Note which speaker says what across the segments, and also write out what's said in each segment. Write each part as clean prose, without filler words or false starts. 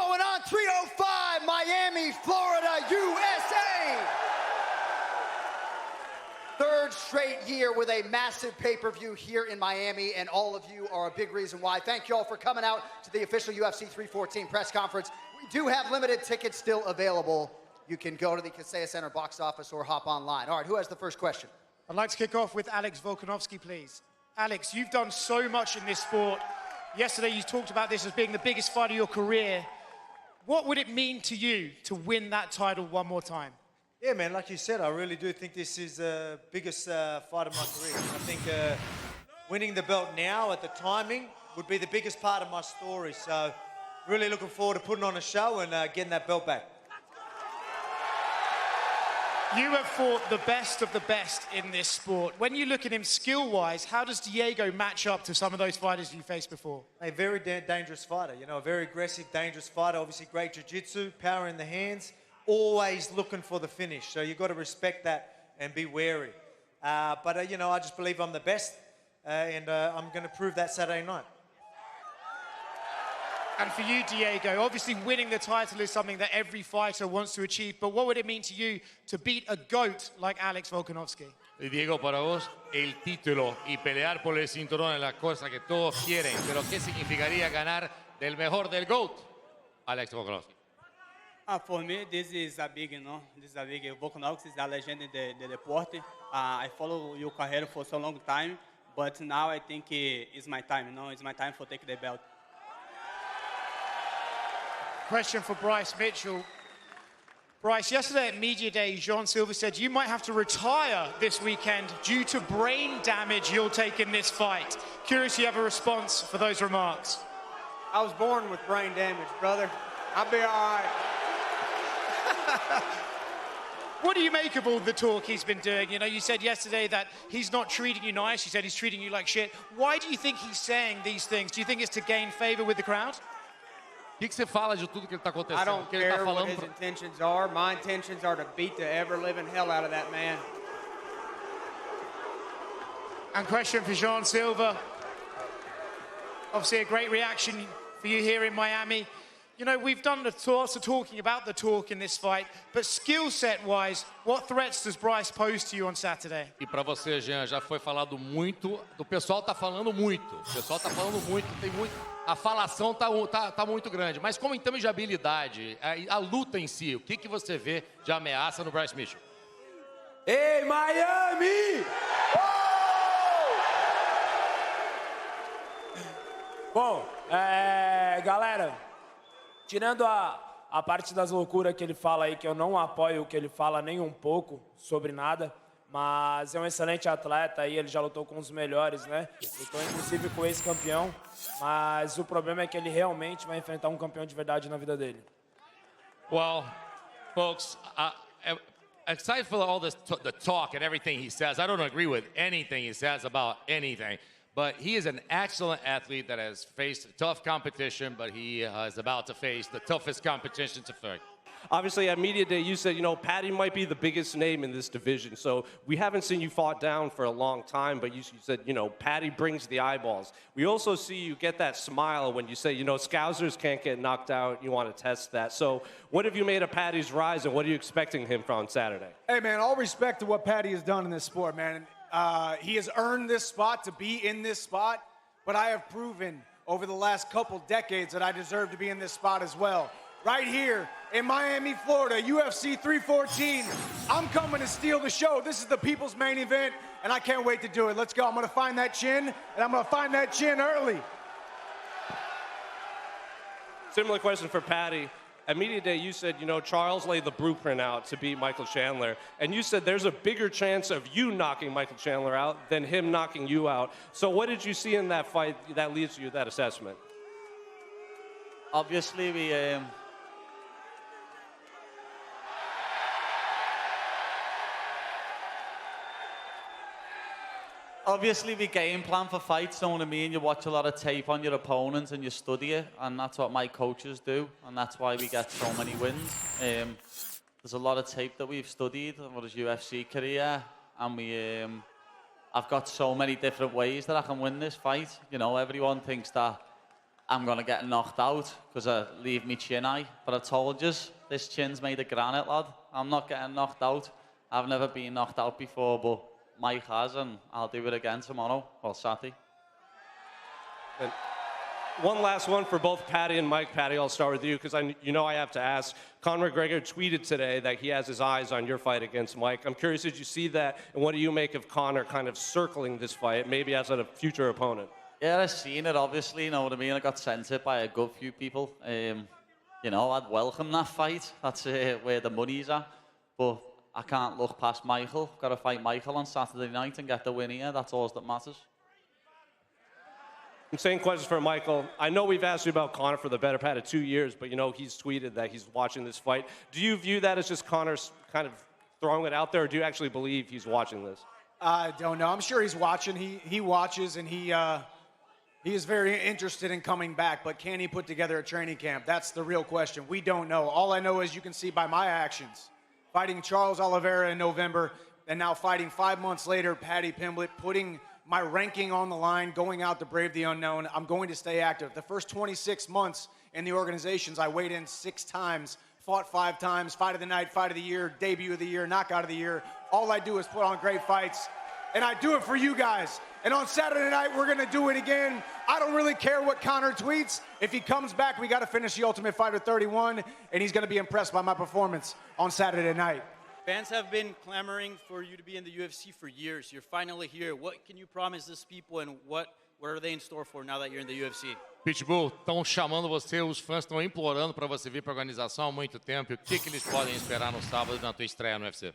Speaker 1: going on 305 Miami, Florida, USA. Third straight year with a massive pay-per-view here in Miami, and all of you are a big reason why. Thank you all for coming out to the official UFC 314 press conference. We do have limited tickets still available. You can go to the Kaseya Center box office or hop online. All right, who has the first question?
Speaker 2: I'd like to kick off with Alex Volkanovski, please. Alex, you've done so much in this sport. Yesterday, you talked about this as being the biggest fight of your career. What would it mean to you to win that title one more time?
Speaker 3: Yeah, man, like you said, I really do think this is the biggest fight of my career. I think winning the belt now at the timing would be the biggest part of my story. So really looking forward to putting on a show and getting that belt back.
Speaker 2: You have fought the best of the best in this sport. When you look at him skill-wise, how does Diego match up to some of those fighters you faced before?
Speaker 3: A very dangerous fighter, you know, a very aggressive, dangerous fighter. Obviously great jiu-jitsu, power in the hands. Always looking for the finish, so you've got to respect that and be wary. But you know, I just believe I'm the best, and I'm going to prove that Saturday night.
Speaker 2: And for you, Diego, obviously winning the title is something that every fighter wants to achieve, but what would it mean to you to beat a GOAT like Alex Volkanovski?
Speaker 4: Y Diego, para vos, el título y pelear por el cinturón es la cosa que todos quieren, pero ¿qué significaría ganar del mejor del GOAT, Alex Volkanovski?
Speaker 5: For me, this is a big, this is a big. Volkanovski is a legend in the deporte. I follow your career for so long time, but now I think it's my time. It's my time for take the belt.
Speaker 2: Question for Bryce Mitchell. Bryce, yesterday at Media Day, Silva said you might have to retire this weekend due to brain damage you'll take in this fight. Curious if you have a response for those remarks.
Speaker 6: I was born with brain damage, brother. I'll be all right.
Speaker 2: What do you make of all the talk he's been doing? You know, you said yesterday that he's not treating you nice. You said he's treating you like shit. Why do you think he's saying these things? Do you think it's to gain favor with the crowd?
Speaker 4: O que você fala de tudo que está acontecendo?
Speaker 6: I don't care what his intentions are. My intentions are to beat the ever-living hell out of that man.
Speaker 2: And question for Silva. Obviously a great reaction for you here in Miami. You know, we've done lots of talking about the talk in this fight, but skill set-wise, what threats does Bryce pose to you on Saturday?
Speaker 4: E para você, Jean, já foi falado muito, o pessoal está falando muito, tem muito, a falação tá muito grande, mas como em termos de habilidade, a luta em si, o que você vê de ameaça no Bryce Mitchell?
Speaker 7: Ei, Miami! Bom, galera, tirando a parte das loucuras que ele fala aí, que eu não apoio o que ele fala nem um pouco sobre nada, mas é um excelente atleta aí, ele já lutou com os melhores, né? Lutou inclusive com o ex-campeão, mas o problema é que ele realmente vai enfrentar um campeão de verdade na vida dele.
Speaker 4: Well, folks, aside from all this the talk and everything he says, I don't agree with anything he says about anything. But he is an excellent athlete that has faced tough competition, but he is about to face the toughest competition to face.
Speaker 8: Obviously, at Media Day, you said, Paddy might be the biggest name in this division. So we haven't seen you fought down for a long time, but you said, Paddy brings the eyeballs. We also see you get that smile when you say, Scousers can't get knocked out. You want to test that. So what have you made of Paddy's rise, and what are you expecting him from Saturday?
Speaker 9: Hey, man, all respect to what Paddy has done in this sport, man. He has earned this spot to be in this spot, but I have proven over the last couple decades that I deserve to be in this spot as well. Right here in Miami, Florida, UFC 314. I'm coming to steal the show. This is the people's main event, and I can't wait to do it. Let's go. I'm going to find that chin, and I'm going to find that chin early.
Speaker 8: Similar question for Paddy. At Media Day, you said, Charles laid the blueprint out to beat Michael Chandler. And you said there's a bigger chance of you knocking Michael Chandler out than him knocking you out. So what did you see in that fight that leads you to that assessment?
Speaker 10: Obviously, we game plan for fights, don't I mean? You watch a lot of tape on your opponents and you study it, and that's what my coaches do, and that's why we get so many wins. There's a lot of tape that we've studied over his UFC career, and I've got so many different ways that I can win this fight. Everyone thinks that I'm going to get knocked out because I leave me chin high. But I told you, this chin's made of granite, lad. I'm not getting knocked out. I've never been knocked out before, but Mike has, and I'll do it again tomorrow, or Saturday.
Speaker 8: And one last one for both Paddy and Mike. Paddy, I'll start with you because I have to ask. Conor McGregor tweeted today that he has his eyes on your fight against Mike. I'm curious, did you see that, and what do you make of Conor kind of circling this fight, maybe as a future opponent?
Speaker 10: Yeah, I've seen it, obviously, you know what I mean? I got sent it by a good few people. You know, I'd welcome that fight. That's where the money's at. But I can't look past Michael. Got to fight Michael on Saturday night and get the win here. That's all that matters.
Speaker 8: Same questions for Michael. I know we've asked you about Conor for the better part of 2 years, but he's tweeted that he's watching this fight. Do you view that as just Conor's kind of throwing it out there, or do you actually believe he's watching this?
Speaker 9: I don't know. I'm sure he's watching. He watches, and he is very interested in coming back, but can he put together a training camp? That's the real question. We don't know. All I know is you can see by my actions. Fighting Charles Oliveira in November, and now fighting 5 months later, Paddy PImblett, putting my ranking on the line, going out to brave the unknown. I'm going to stay active. The first 26 months in the organizations, I weighed in 6 times, fought 5 times, fight of the night, fight of the year, debut of the year, knockout of the year. All I do is put on great fights, and I do it for you guys. And on Saturday night, we're going to do it again. I don't really care what Conor tweets. If he comes back, we got to finish the Ultimate Fighter 31, and he's going to be impressed by my performance on Saturday night.
Speaker 11: Fans have been clamoring for you to be in the UFC for years. You're finally here. What can you promise these people, and what are they in store for now that you're in the UFC?
Speaker 4: Pitbull, estão chamando você, os fãs estão implorando para você vir para a organização há muito tempo. E o que eles podem esperar no sábado na tua estreia no UFC?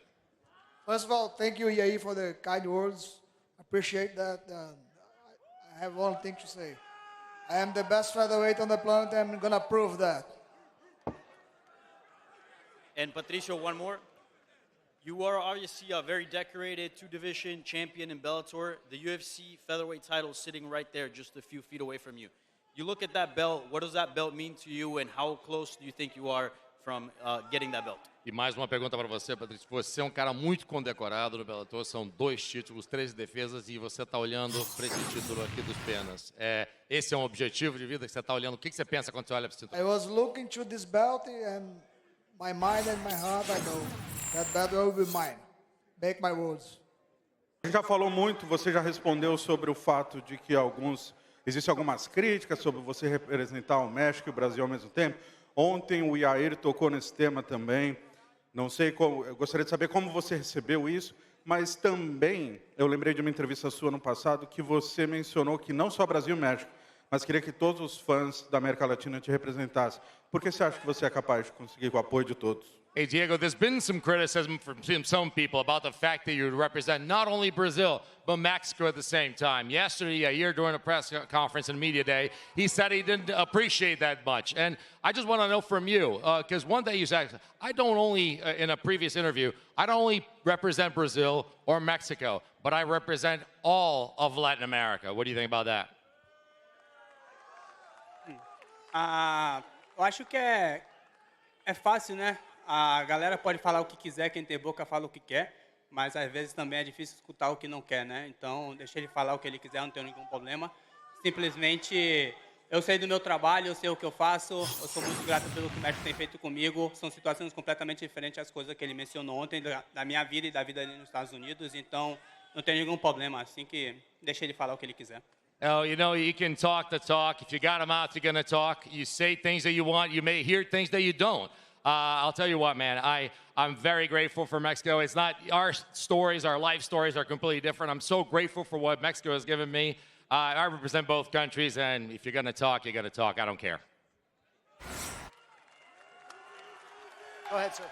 Speaker 12: First of all, thank you, Yair, for the kind words. I appreciate that. I have one thing to say. I am the best featherweight on the planet, and I'm going to prove that.
Speaker 11: And Patricio, one more. You are obviously a very decorated 2-division champion in Bellator. The UFC featherweight title is sitting right there, just a few feet away from you. You look at that belt, what does that belt mean to you, and how close do you think you are from getting that belt?
Speaker 4: E mais uma pergunta para você, Patrício. Você é um cara muito condecorado no Bellator, são 2 títulos, 13 defesas, e você está olhando para esse título aqui dos penas. Esse é um objetivo de vida que você está olhando. O que você pensa quando você olha para esse título?
Speaker 12: I was looking to this belt, and my mind and my heart, I know that belt will be mine. Make my words.
Speaker 13: A gente já falou muito, você já respondeu sobre o fato de que existem algumas críticas sobre você representar o México e o Brasil ao mesmo tempo. Ontem o Yair tocou nesse tema também. Não sei como, eu gostaria de saber como você recebeu isso, mas também eu lembrei de uma entrevista sua no passado que você mencionou que não só Brasil e México, mas queria que todos os fãs da América Latina te representassem. Por que você acha que você é capaz de conseguir o apoio de todos?
Speaker 4: Hey, Diego, there's been some criticism from some people about the fact that you represent not only Brazil, but Mexico at the same time. Yesterday, a year during a press conference and media day, he said he didn't appreciate that much. And I just want to know from you, because one day you said, I don't only, in a previous interview, I don't only represent Brazil or Mexico, but I represent all of Latin America. What do you think about that?
Speaker 5: Eu acho que é fácil, né? A galera pode falar o que quiser, quem tem boca fala o que quer, mas às vezes também é difícil escutar o que não quer, né? Então, deixa ele falar o que ele quiser, não tenho nenhum problema. Simplesmente, eu sei do meu trabalho, eu sei o que eu faço, eu sou muito grato pelo que o México tem feito comigo. São situações completamente diferentes às coisas que ele mencionou ontem, da minha vida e da vida ali nos Estados Unidos, então não tem nenhum problema, assim que deixa ele falar o que ele quiser.
Speaker 4: Oh, you know, you can talk the talk. If you got a mouth, you're going to talk. You say things that you want. You may hear things that you don't. I'll tell you what, man, I'm very grateful for Mexico. It's not our stories, our life stories are completely different. I'm so grateful for what Mexico has given me. I represent both countries, and if you're going to talk, you're going to talk. I don't care.
Speaker 1: Go ahead, sir.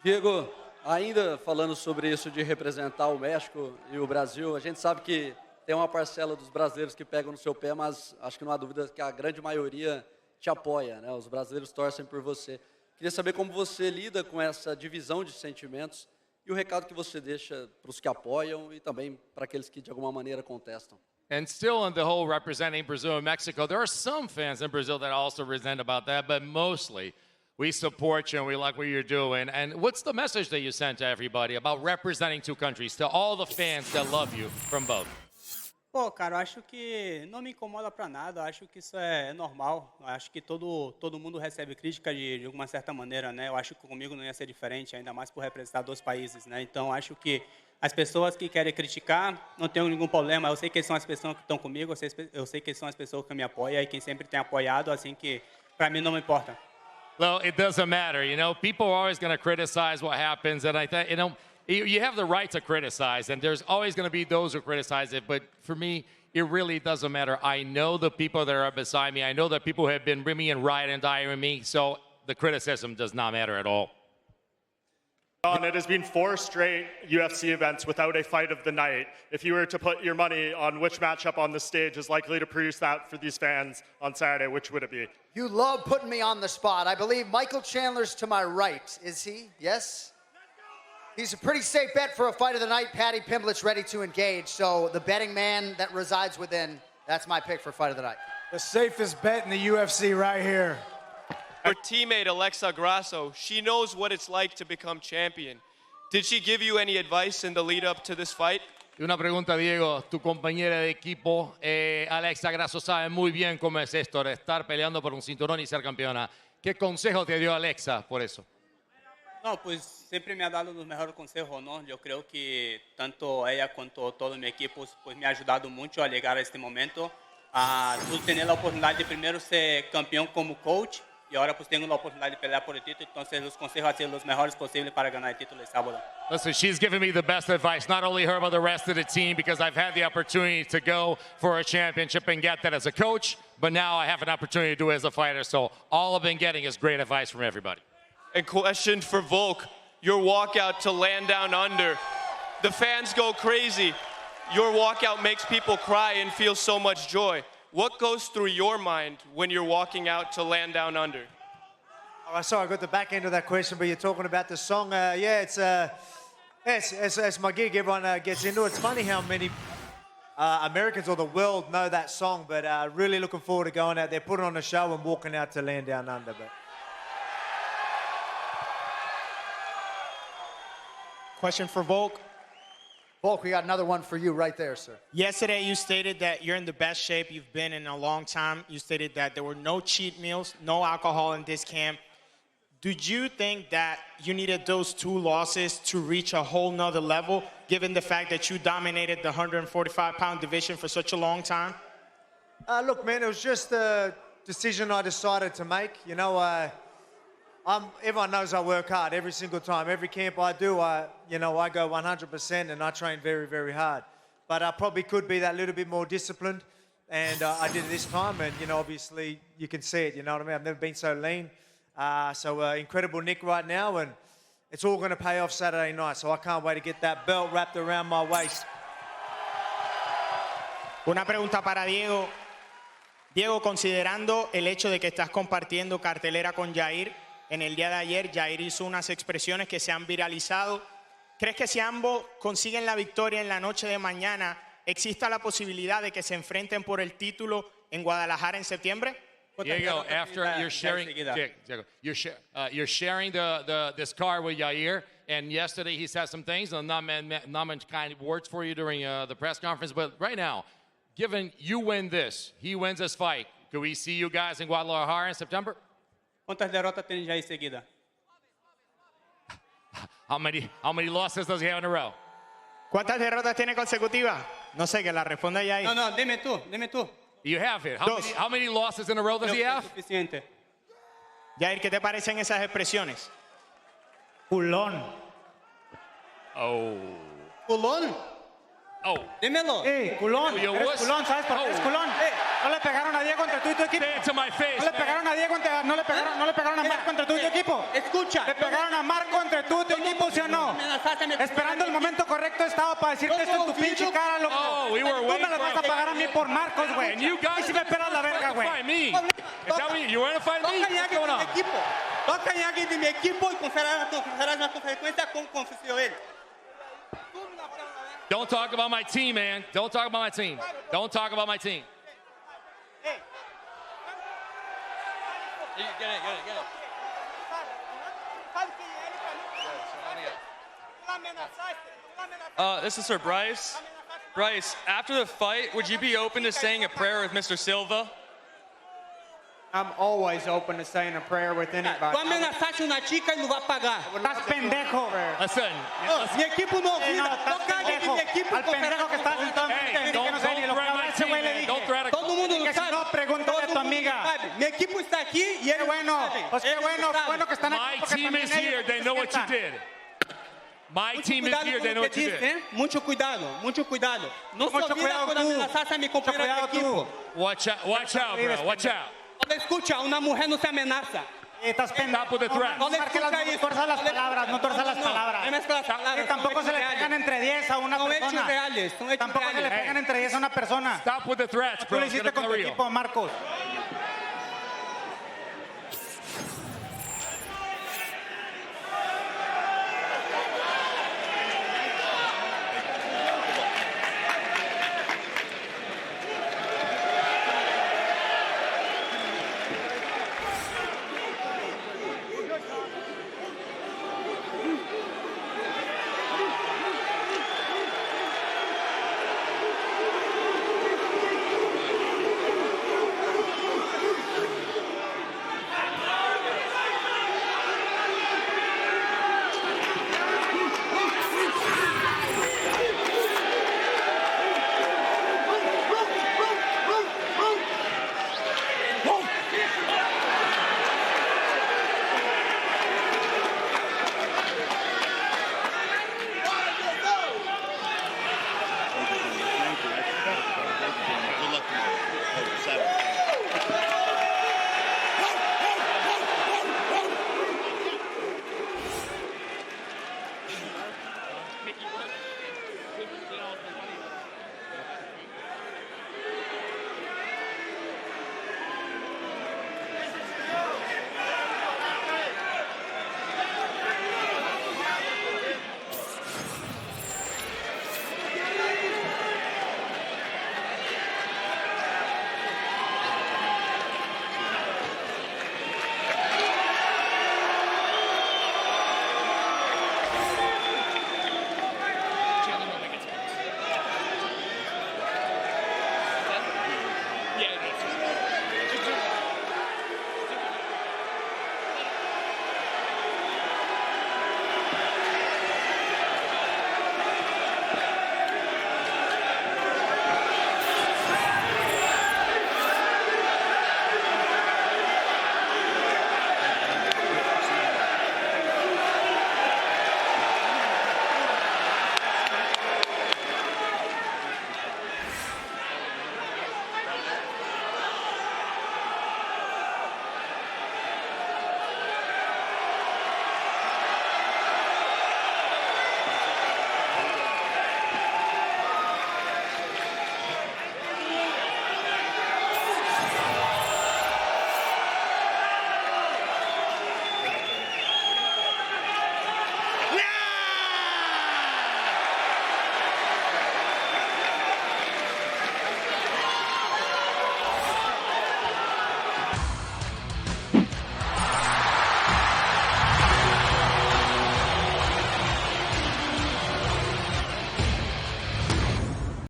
Speaker 14: Diego, ainda falando sobre isso de representar o México e o Brasil, a gente sabe que tem uma parcela dos brasileiros que pegam no seu pé, mas acho que não há dúvida que a grande maioria te apoia, né? Os brasileiros torcem por você. Queria saber como você lida com essa divisão de sentimentos e o recado que você deixa para os que apoiam e também para aqueles que de alguma maneira contestam.
Speaker 4: And still on the whole representing Brazil and Mexico, there are some fans in Brazil that also resent about that, but mostly we support you and we like what you're doing. And what's the message that you send to everybody about representing 2 countries, to all the fans that love you from both?
Speaker 5: Pô, cara, eu acho que não me incomoda pra nada. Eu acho que isso é normal. Eu acho que todo mundo recebe crítica de alguma certa maneira, né? Eu acho que comigo não ia ser diferente, ainda mais por representar 2 países, né? Então, acho que as pessoas que querem criticar, não tenho nenhum problema. Eu sei que são as pessoas que estão comigo, eu sei que são as pessoas que me apoiam e quem sempre tem apoiado, assim que pra mim não me importa.
Speaker 4: Well, it doesn't matter. You know, people are always going to criticize what happens, and I think, you know, you have the right to criticize, and there's always going to be those who criticize it. But for me, it really doesn't matter. I know the people that are beside me. I know the people who have been with me and ride and die with me. So the criticism does not matter at all.
Speaker 15: John, it has been 4 straight UFC events without a fight of the night. If you were to put your money on which matchup on the stage is likely to produce that for these fans on Saturday, which would it be?
Speaker 1: You love putting me on the spot. I believe Michael Chandler's to my right. Is he? Yes? He's a pretty safe bet for a fight of the night. Paddy PImblett's ready to engage. So the betting man that resides within, that's my pick for fight of the night.
Speaker 9: The safest bet in the UFC right here.
Speaker 16: Her teammate, Alexa Grasso, she knows what it's like to become champion. Did she give you any advice in the lead up to this fight?
Speaker 4: Y una pregunta, Diego. Tu compañera de equipo, Alexa Grasso, sabe muy bien cómo es esto de estar peleando por un cinturón y ser campeona. ¿Qué consejo te dio Alexa por eso?
Speaker 5: No, pues siempre me ha dado los mejores consejos, ¿no? Yo creo que tanto ella como todo mi equipo pues me ha ayudado mucho a llegar a este momento. Tú tener la oportunidad de primero ser campeón como coach y ahora pues tengo la oportunidad de pelear por el título. Entonces los consejos han sido los mejores posibles para ganar el título el sábado.
Speaker 4: Listen, she's given me the best advice, not only her, but the rest of the team, because I've had the opportunity to go for a championship and get that as a coach, but now I have an opportunity to do it as a fighter. So all I've been getting is great advice from everybody.
Speaker 16: And question for Volk, your walkout to land down under. The fans go crazy. Your walkout makes people cry and feel so much joy. What goes through your mind when you're walking out to land down under?
Speaker 3: Oh, sorry, I got the back end of that question, but you're talking about the song. Yeah, it's my gig. Everyone gets into it. It's funny how many Americans or the world know that song, but really looking forward to going out there, putting on a show and walking out to Land Down Under. But
Speaker 2: Question for Volk.
Speaker 1: Volk, we got another one for you right there, sir.
Speaker 2: Yesterday, you stated that you're in the best shape you've been in a long time. You stated that there were no cheat meals, no alcohol in this camp. Did you think that you needed those 2 losses to reach a whole nother level, given the fact that you dominated the 145-pound division for such a long time?
Speaker 3: Look, man, it was just a decision I decided to make. You know, everyone knows I work hard every single time. Every camp I do, I go 100% and I train very, very hard. But I probably could be that little bit more disciplined, and I did it this time. And, obviously you can see it, you know what I mean? I've never been so lean. So incredible Nick right now, and it's all going to pay off Saturday night. So I can't wait to get that belt wrapped around my waist.
Speaker 2: Una pregunta para Diego. Diego, considerando el hecho de que estás compartiendo cartelera con Jair, en el día de ayer, Jair hizo unas expresiones que se han viralizado. ¿Crees que si ambos consiguen la victoria en la noche de mañana, exista la posibilidad de que se enfrenten por el título en Guadalajara en septiembre?
Speaker 4: Diego, after you're sharing, you're sharing this car with Yair, and yesterday he said some things, and not many kind words for you during the press conference. But right now, given you win this, he wins this fight, could we see you guys in Guadalajara in September?
Speaker 5: ¿Cuántas derrotas tiene ya seguida?
Speaker 4: How many losses does he have in a row?
Speaker 2: ¿Cuántas derrotas tiene consecutivas? No sé, que la responda Jair.
Speaker 5: No, dime tú.
Speaker 4: You have it. How many losses in a row does he have?
Speaker 5: Suficiente.
Speaker 2: Jair, ¿qué te parecen esas expresiones?
Speaker 9: Culón.
Speaker 4: Oh.
Speaker 5: ¿Culón?
Speaker 4: Oh.
Speaker 5: Dímelo.
Speaker 9: Culón.
Speaker 4: Yo
Speaker 9: Eres
Speaker 4: was-
Speaker 9: culón, ¿sabes por qué eres
Speaker 4: Oh.
Speaker 9: culón? No le pegaron a Diego entre tú y tu equipo.
Speaker 4: Say it to my face,
Speaker 9: No le
Speaker 4: man.
Speaker 9: pegaron a Diego no le pegaron a Marco entre tú y tu equipo.
Speaker 5: Escucha.
Speaker 9: Le pegaron a Marco entre tú y tu equipo, ¿sí o no? Esperando el momento correcto estaba para decirte esto en tu pinche cara, loco.
Speaker 4: Oh, we were
Speaker 9: Tú me
Speaker 4: waiting
Speaker 9: la
Speaker 4: for
Speaker 9: vas a pagar a mí por Marcos, güey.
Speaker 4: And you guys
Speaker 9: Y si me pelas la verga, güey.
Speaker 4: fight me. Is that what you want to fight me? What's going on?
Speaker 5: Toca em alguém de meu equipo e conferirás na frequência como confessou ele.
Speaker 4: Don't talk about my team, man. Don't talk about my team. Don't talk about my team.
Speaker 16: Get it.
Speaker 11: This is Sir Bryce.
Speaker 17: Bryce, after the fight, would you be open to saying a prayer with Mr. Silva?
Speaker 6: I'm always open to saying a prayer with anybody.
Speaker 18: Tu ameaçaste una chica y lo va a pagar.
Speaker 6: Estás pendejo.
Speaker 4: Listen.
Speaker 18: Mi equipo no olvida.
Speaker 6: estás
Speaker 18: No cagues
Speaker 6: pendejo.
Speaker 18: mi equipo.
Speaker 6: Al pendejo que estás sentado enfrente de mí, que no sé ni lo que habla ese güey, le dije.
Speaker 18: Todo mundo lo
Speaker 6: Que si
Speaker 18: sabe.
Speaker 6: no, pregúntale a tu amiga.
Speaker 18: Mi equipo está aquí y
Speaker 6: Qué bueno. Pues qué bueno que están aquí.
Speaker 4: My
Speaker 6: porque
Speaker 4: team
Speaker 6: también
Speaker 4: is here.
Speaker 6: ellos
Speaker 4: They know what you did. My team is here. They know what you did.
Speaker 18: Mucho cuidado, mucho cuidado. No se
Speaker 6: Mucho
Speaker 18: olvida
Speaker 6: cuidado
Speaker 18: cuando
Speaker 6: tú.
Speaker 18: amenazaste a mi compañero de equipo.
Speaker 4: Watch out, bro. Watch out.
Speaker 18: Escucha, una mujer no se amenaza.
Speaker 6: Estás pendejo.
Speaker 4: Stop with the threat.
Speaker 18: No le
Speaker 6: Marque las-
Speaker 18: escucha
Speaker 6: no
Speaker 18: eso.
Speaker 6: tuerzas las palabras, no tuerzas las palabras.
Speaker 18: No mezclas las palabras.
Speaker 6: Que tampoco
Speaker 18: son
Speaker 6: se le
Speaker 18: hechos
Speaker 6: pegan
Speaker 18: reales.
Speaker 6: entre 10 a una
Speaker 18: Son hechos
Speaker 6: persona.
Speaker 18: reales, son hechos
Speaker 6: Tampoco se le
Speaker 18: reales.
Speaker 6: pegan entre 10 a una persona.
Speaker 4: Stop with the threats,
Speaker 6: Tú
Speaker 4: bro.
Speaker 6: lo
Speaker 4: It's
Speaker 6: hiciste
Speaker 4: gonna
Speaker 6: con
Speaker 4: be
Speaker 6: tu
Speaker 4: real.
Speaker 6: equipo, Marcos.